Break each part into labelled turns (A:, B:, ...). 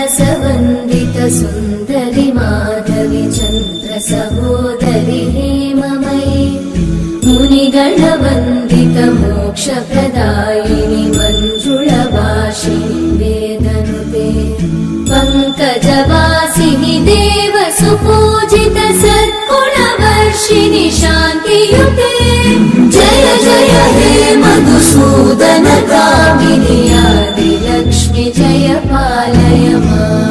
A: मानसवन्दित सुन्दरि माधवि चन्द्र सहोदरि हेममयि मुनिगणवन्दित मोक्षप्रदायिनि मञ्जुळभाषिणि वेदनुते पङ्कजवासिनि देव सुपूजित सद्गुणवर्षिणि शान्तियुते जय जय हे मधुसूदन कामिनि आदिलक्ष्मि जय पालय माम्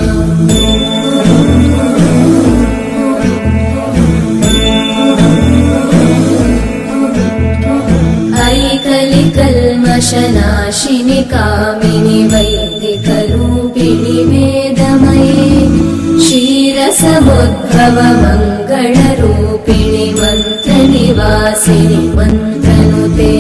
A: ऐकलिकल्मषनाशिनि कामिनि वैदिकरूपिणि वेदमये क्षीरसमुद्भव मङ्गलरूपिणि मन्त्रनिवासिनि मन्त्रनुते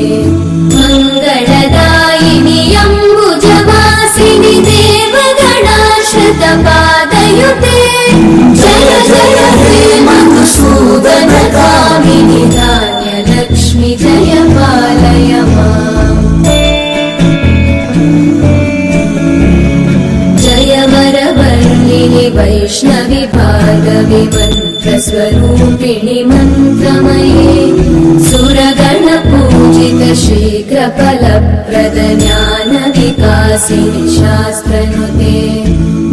A: मङ्गलदायिनि अम्बुजवासिनि देवगणाश्रितपादयुते जय जय हे मधुसूदन कामिनि धान्यलक्ष्मि जय पालय माम् जय वरवर्णिनि वैष्णवि भार्गवि मन्त्रस्वरूपिणि मन्त्रमये सुरगणपूजित शीघ्रफलप्रद ज्ञानविकासिनि शास्त्रनुते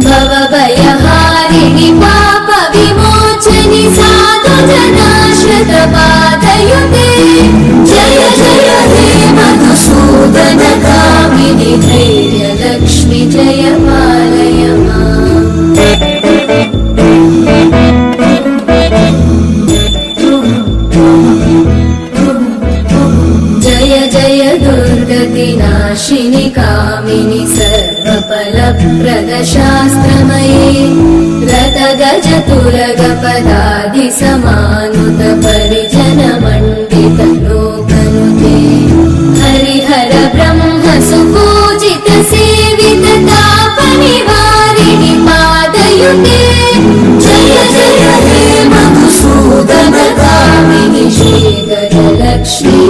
A: भवभयहारिणि पापविमोचनि साधुजनाश्रितपादयुते जय जय हे मधुसूदन कामिनि धैर्यलक्ष्मि जय पालय माम् जय जय दुर्गतिनाशिनि कामिनि सर्वफलप्रद शास्त्रमये रतगजतुरगपदादिसमानुत परिजनमण्डित लोकनुते हरिहर ब्रह्म सुपूजित सेवित तापनिवारिणि पादयुते जय जय हे मधुसूदन कामिनि श्रीगजलक्ष्मि